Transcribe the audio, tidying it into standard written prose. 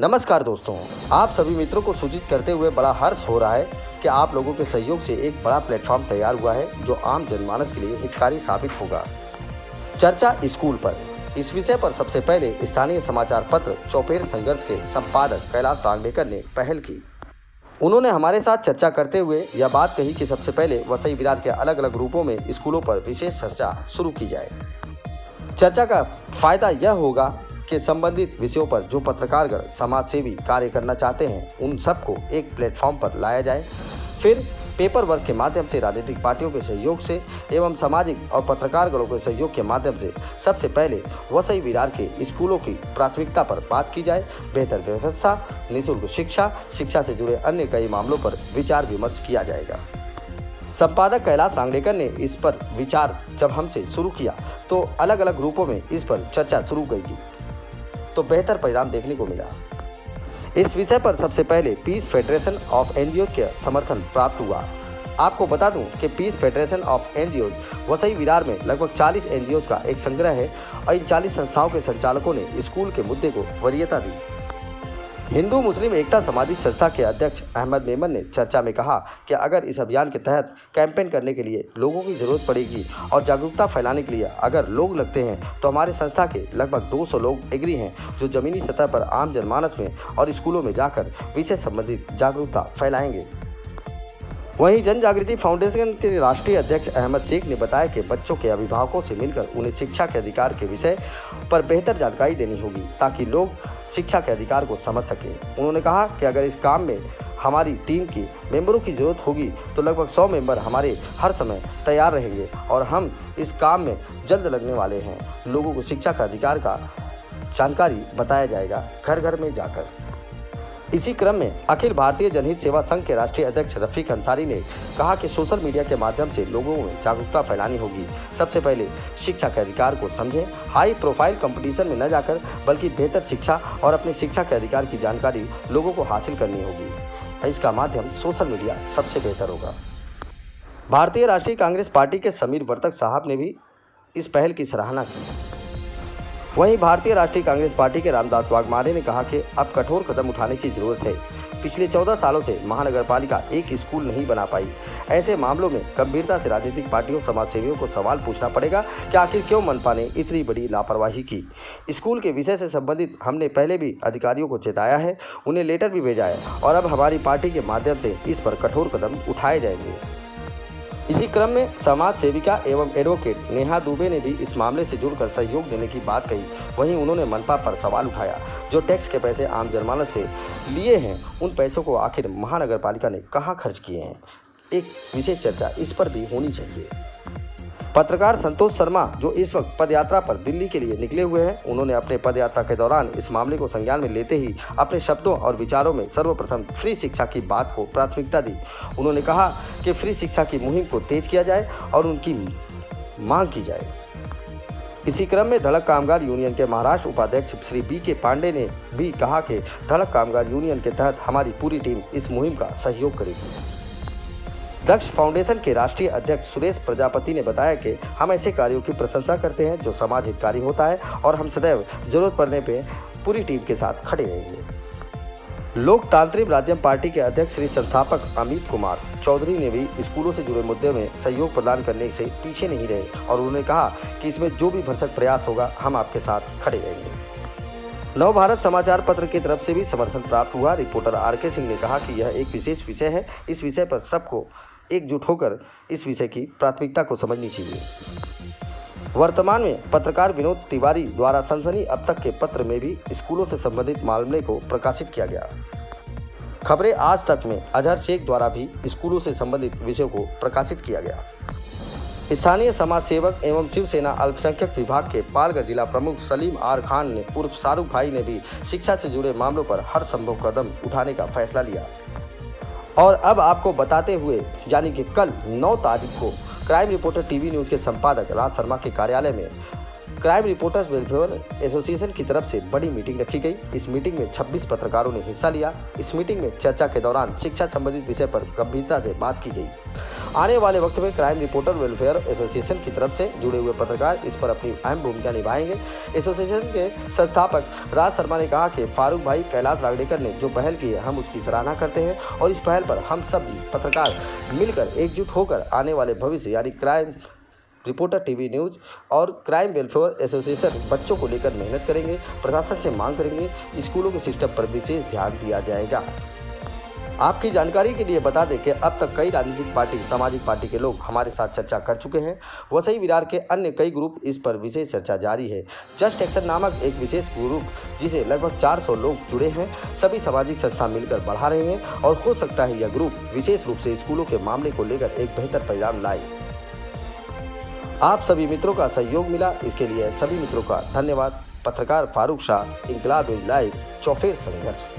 नमस्कार दोस्तों, आप सभी मित्रों को सूचित करते हुए बड़ा हर्ष हो रहा है कि आप लोगों के सहयोग से एक बड़ा प्लेटफॉर्म तैयार हुआ है जो आम जनमानस के लिए हितकारी साबित होगा। चर्चा स्कूल पर, इस विषय पर सबसे पहले स्थानीय समाचार पत्र चौपेर संघर्ष के संपादक कैलाश रांगड़ेकर ने पहल की। उन्होंने हमारे साथ चर्चा करते हुए यह बात कही कि सबसे पहले वसई विरार के अलग अलग रूपों में स्कूलों पर विशेष चर्चा शुरू की जाए। चर्चा का फायदा यह होगा कि संबंधित विषयों पर जो पत्रकारगण समाज सेवी कार्य करना चाहते हैं उन सबको एक प्लेटफॉर्म पर लाया जाए। फिर पेपर वर्क के माध्यम से, राजनीतिक पार्टियों के सहयोग से एवं सामाजिक और पत्रकारगणों के सहयोग के माध्यम से सबसे पहले वसई विरार के स्कूलों की प्राथमिकता पर बात की जाए। बेहतर व्यवस्था, निःशुल्क शिक्षा से जुड़े अन्य कई मामलों पर विचार विमर्श किया जाएगा। संपादक कैलाश रांगड़ेकर ने इस पर विचार जब हमसे शुरू किया तो अलग अलग रूपों में इस पर चर्चा शुरू गई थी, तो बेहतर परिणाम देखने को मिला। इस विषय पर सबसे पहले पीस फेडरेशन ऑफ एनजीओ के समर्थन प्राप्त हुआ। आपको बता दूं कि peace federation of NGO Vasai Virar में लगभग 40 एनजीओ का एक संग्रह है और इन 40 संस्थाओं के संचालकों ने स्कूल के मुद्दे को वरीयता दी। हिंदू मुस्लिम एकता सामाजिक संस्था के अध्यक्ष अहमद मेमन ने चर्चा में कहा कि अगर इस अभियान के तहत कैंपेन करने के लिए लोगों की जरूरत पड़ेगी और जागरूकता फैलाने के लिए अगर लोग लगते हैं तो हमारे संस्था के लगभग 200 लोग एग्री हैं जो जमीनी सतह पर आम जनमानस में और स्कूलों में जाकर विषय संबंधित जागरूकता फैलाएंगे। वहीं जन जागृति फाउंडेशन के राष्ट्रीय अध्यक्ष अहमद शेख ने बताया कि बच्चों के अभिभावकों से मिलकर उन्हें शिक्षा के अधिकार के विषय पर बेहतर जानकारी देनी होगी ताकि लोग शिक्षा के अधिकार को समझ सकें। उन्होंने कहा कि अगर इस काम में हमारी टीम की मेंबरों की ज़रूरत होगी तो लगभग 100 मेंबर हमारे हर समय तैयार रहेंगे और हम इस काम में जल्द लगने वाले हैं। लोगों को शिक्षा का अधिकार का जानकारी बताया जाएगा घर घर में जाकर। इसी क्रम में अखिल भारतीय जनहित सेवा संघ के राष्ट्रीय अध्यक्ष रफीक अंसारी ने कहा कि सोशल मीडिया के माध्यम से लोगों में जागरूकता फैलानी होगी। सबसे पहले शिक्षा के अधिकार को समझें, हाई प्रोफाइल कंपटीशन में न जाकर बल्कि बेहतर शिक्षा और अपने शिक्षा के अधिकार की जानकारी लोगों को हासिल करनी होगी। इसका माध्यम सोशल मीडिया सबसे बेहतर होगा। भारतीय राष्ट्रीय कांग्रेस पार्टी के समीर वर्तक साहब ने भी इस पहल की सराहना की। वहीं भारतीय राष्ट्रीय कांग्रेस पार्टी के रामदास वाघमारे ने कहा कि अब कठोर कदम उठाने की जरूरत है। पिछले 14 सालों से महानगर पालिका एक स्कूल नहीं बना पाई। ऐसे मामलों में गंभीरता से राजनीतिक पार्टियों, समाज सेवियों को सवाल पूछना पड़ेगा कि आखिर क्यों मनपा ने इतनी बड़ी लापरवाही की। स्कूल के विषय से संबंधित हमने पहले भी अधिकारियों को चेताया है, उन्हें लेटर भी भेजा है और अब हमारी पार्टी के माध्यम से इस पर कठोर कदम उठाए जाएंगे। इसी क्रम में समाज सेविका एवं एडवोकेट नेहा दुबे ने भी इस मामले से जुड़कर सहयोग देने की बात कही। वहीं उन्होंने मनपा पर सवाल उठाया, जो टैक्स के पैसे आम जनमानस से लिए हैं उन पैसों को आखिर महानगर पालिका ने कहां खर्च किए हैं। एक विशेष चर्चा इस पर भी होनी चाहिए। पत्रकार संतोष शर्मा जो इस वक्त पदयात्रा पर दिल्ली के लिए निकले हुए हैं, उन्होंने अपने पदयात्रा के दौरान इस मामले को संज्ञान में लेते ही अपने शब्दों और विचारों में सर्वप्रथम फ्री शिक्षा की बात को प्राथमिकता दी। उन्होंने कहा कि फ्री शिक्षा की मुहिम को तेज किया जाए और उनकी मांग की जाए। इसी क्रम में धड़क कामगार यूनियन के महाराष्ट्र उपाध्यक्ष श्री बी.के. पांडे ने भी कहा कि धड़क कामगार यूनियन के तहत हमारी पूरी टीम इस मुहिम का सहयोग करेगी। दक्ष फाउंडेशन के राष्ट्रीय अध्यक्ष सुरेश प्रजापति ने बताया कि हम ऐसे कार्यों की प्रशंसा करते हैं जो समाज हितकारी होता है और हम सदैव जरूरत पड़ने पे पूरी टीम के साथ खड़े रहेंगे। लोकतांत्रिक राज्य पार्टी के अध्यक्ष श्री संस्थापक अमित कुमार चौधरी ने भी स्कूलों से जुड़े मुद्दे में सहयोग प्रदान करने से पीछे नहीं रहे और उन्होंने कहा कि इसमें जो भी भरसक प्रयास होगा हम आपके साथ खड़े रहेंगे। नव भारत समाचार पत्र की तरफ से भी समर्थन प्राप्त हुआ। Reporter R K. सिंह ने कहा कि यह एक विशेष विषय है, इस विषय पर सबको एकजुट होकर इस विषय की प्राथमिकता को समझनी चाहिए। वर्तमान में पत्रकार विनोद तिवारी द्वारा सनसनी अब तक के पत्र में भी स्कूलों से संबंधित मामले को प्रकाशित किया गया। खबरें आज तक में अजहर शेख द्वारा भी स्कूलों से संबंधित विषयों को प्रकाशित किया गया। स्थानीय समाज सेवक एवं शिवसेना अल्पसंख्यक विभाग के पालघर जिला प्रमुख सलीम आर खान ने उर्फ शाहरुख भाई ने भी शिक्षा से जुड़े मामलों पर हर संभव कदम उठाने का फैसला लिया। और अब आपको बताते हुए यानी कि कल 9 तारीख को क्राइम रिपोर्टर टीवी न्यूज़ के संपादक राज शर्मा के कार्यालय में क्राइम रिपोर्टर्स वेलफेयर एसोसिएशन की तरफ से बड़ी मीटिंग रखी गई। इस मीटिंग में 26 पत्रकारों ने हिस्सा लिया। इस मीटिंग में चर्चा के दौरान शिक्षा संबंधित विषय पर गंभीरता से बात की गई आने वाले वक्त में क्राइम रिपोर्टर वेलफेयर एसोसिएशन की तरफ से जुड़े हुए पत्रकार इस पर अपनी अहम भूमिका निभाएंगे। एसोसिएशन के संस्थापक राज शर्मा ने कहा कि फारूक भाई कैलाश रागड़ेकर ने जो पहल की है हम उसकी सराहना करते हैं और इस पहल पर हम सभी पत्रकार मिलकर एकजुट होकर आने वाले भविष्य यानी क्राइम रिपोर्टर टीवी न्यूज़ और क्राइम वेलफेयर एसोसिएशन बच्चों को लेकर मेहनत करेंगे। प्रशासन से मांग करेंगे स्कूलों के सिस्टम पर विशेष ध्यान दिया जाएगा। आपकी जानकारी के लिए बता दें कि अब तक कई राजनीतिक पार्टी सामाजिक पार्टी के लोग हमारे साथ चर्चा कर चुके हैं। वसई विरार के अन्य कई ग्रुप इस पर विशेष चर्चा जारी है। जस्ट एक्शन नामक एक विशेष ग्रुप जिसे लगभग 400 लोग जुड़े हैं, सभी सामाजिक संस्था मिलकर बढ़ा रहे हैं और हो सकता है यह ग्रुप विशेष रूप से स्कूलों के मामले को लेकर एक बेहतर परिणाम लाए। आप सभी मित्रों का सहयोग मिला, इसके लिए सभी मित्रों का धन्यवाद। पत्रकार फारूक शाह, इंकलाब न्यूज़ लाइव, चौफेर संघर्ष।